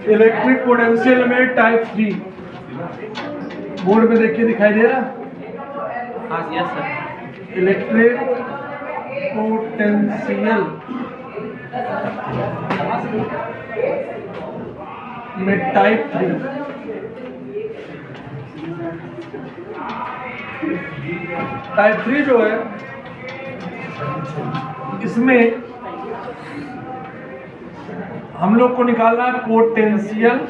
Electric potential में type 3 board में देखिए दिखाई दे रहा। हाँ यस सर। इलेक्ट्रिक पोटेंशियल में टाइप 3 जो है इसमें हम लोग को निकालना है potential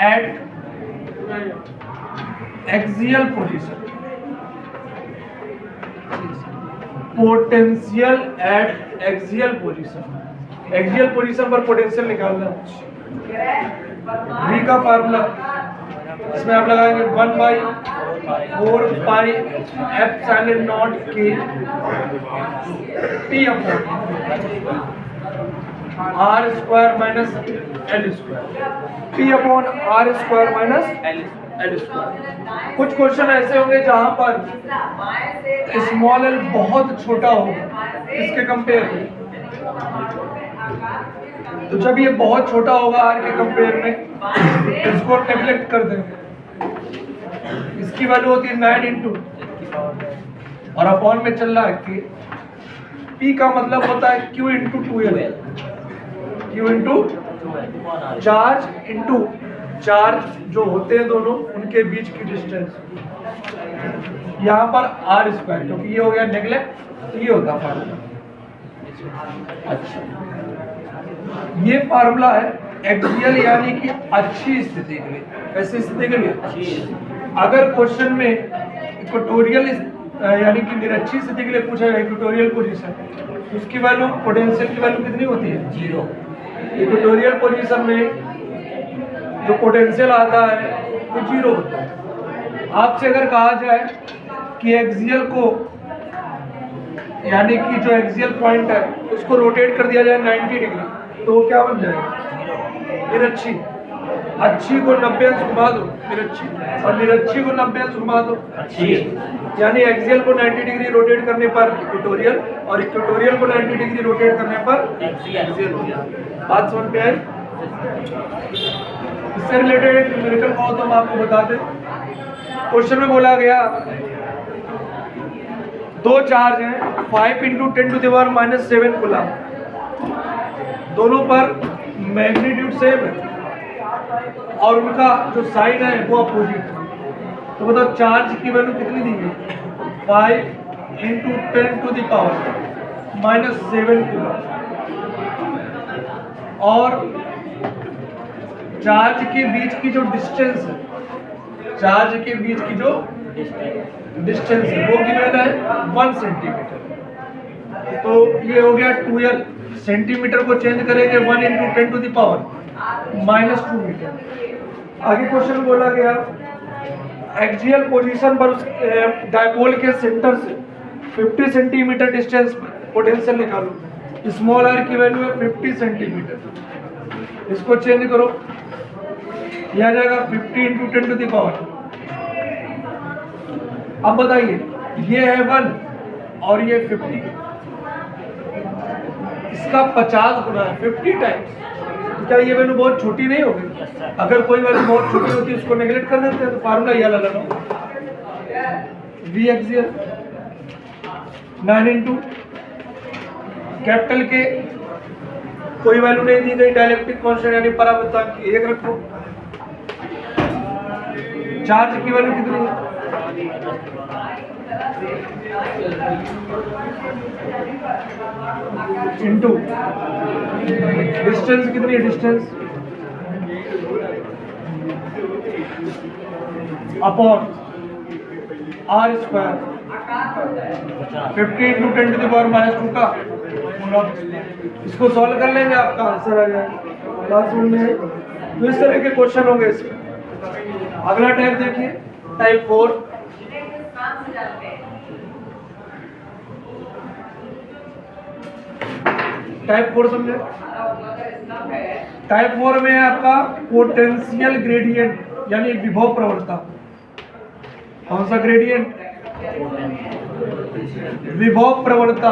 at axial position. Potential at axial position, axial position पर पोटेंशियल निकालना है। V का फार्मूला इसमें आप लगाएंगे 1/4 pi epsilon not K T upon R square minus L square, P upon R square minus L square. कुछ question ऐसे होंगे जहां पर स्मॉल l बहुत छोटा होगा इसके कंपेयर में, तो जब ये बहुत छोटा होगा r के कंपेयर में इसको नेगलेक्ट कर देंगे। इसकी वैल्यू होती है 9 इंटू और अपॉन में चल रहा है K। P का मतलब होता है Q into 2L, Q into charge into charge जो होते हैं दोनों उनके बीच की डिस्टेंस, यहाँ पर R स्क्वायर, क्योंकि ये हो गया नेगलेक्ट, ये होता फार्मूला। अच्छा, ये फार्मूला है एक्सियल यानी कि अच्छी स्थिति के लिए। कैसी स्थिति के लिए? अगर क्वेश्चन में इक्वेटोरियल यानी कि निरक्षी स्थिति के लिए पूछा जाए इक्वेटोरियल पोजीशन, उसकी वैल्यू पोटेंशियल की वैल्यू कितनी होती है? 0। इक्वेटोरियल पोजीशन में जो पोटेंशियल आता है वो 0 होता है। आपसे अगर कहा जाए कि एक्सियल को यानी कि जो एक्सियल पॉइंट है उसको रोटेट कर दिया जाए 90 डिग्री, तो वो क्या बन जाएगा? निरक्षी। अच्छी को 90 अंश घुमा दो निरक्षी, और निरक्षी को 90 अंश घुमा दो अच्छी। यानी एक्सियल को 90 डिग्री रोटेट करने पर इक्वेटोरियल और इक्वेटोरियल को 90 डिग्री रोटेट करने पर एक्सियल हो गया। बात समझ में आई? इससे रिलेटेड एक न्यूमेरिकल हो तो हम आपको बता दें। क्वेश्चन में बोला गया दो चार्ज हैं 5 इंटू 10⁻⁻7 कूलम, दोनों पर मैग्नीट्यूड सेम है और उनका जो साइन है वो अपोजिट है। तो बताओ चार्ज की वैल्यू कितनी दी गई? 5 इंटू 10⁻⁻7 कूलम, और चार्ज के बीच की जो डिस्टेंस है, चार्ज के बीच की जो डिस्टेंस है वो गिवन है 1 सेंटीमीटर। तो ये हो गया 2L, सेंटीमीटर को चेंज करेंगे 1 इंटू 10⁻⁻2 मीटर। आगे क्वेश्चन बोला गया एक्सियल पोजीशन पर उस डायपोल के सेंटर से 50 सेंटीमीटर डिस्टेंस पोटेंशियल निकालो। स्मॉल r की वैल्यू है 50 सेंटीमीटर, इसको चेंज करो, यह आ जाएगा 50 इंटू 10⁻। अब बताइए ये है 1 और ये 50, इसका 50 गुना है 50 टाइम्स। क्या ये वैल्यू बहुत छोटी नहीं होगी? अगर कोई वैल्यू बहुत छोटी होती है उसको नेगलेक्ट कर देते हैं। तो फार्मूला ये लगाना V एक्सियल 9 इंटू कैपिटल के कोई वैल्यू नहीं दी गई, डाइलेक्ट्रिक कांस्टेंट यानी परावर्तक की 1 रखो। चार्ज की वैल्यू कितनी है? इंटू डिस्टेंस कितनी है? Distance upon R square 50 into 10⁻⁻2 का। इसको सॉल्व कर लेंगे, आपका आंसर आ जाएगा। बात समझ में? तो इस तरह के क्वेश्चन होंगे इसमें। अगला टाइप देखिए, टाइप 4। टाइप 4 समझे? टाइप 4 में आपका पोटेंशियल ग्रेडियंट यानी विभव प्रवणता। कौन सा ग्रेडियंट? विभव प्रवणता।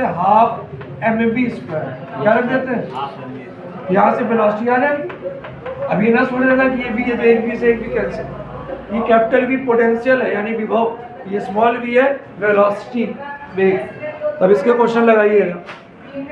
देते हैं हाफ mv²। क्या रख देते हैं? यहाँ से वेलोसिटी आने। अब ये ना सोच लेना कि ये v है तो एक v से एक v कैंसिल। ये कैपिटल V पोटेंशियल है यानी विभव, ये स्मॉल v है वेलोसिटी वेग। तब इसके क्वेश्चन लगाइएगा।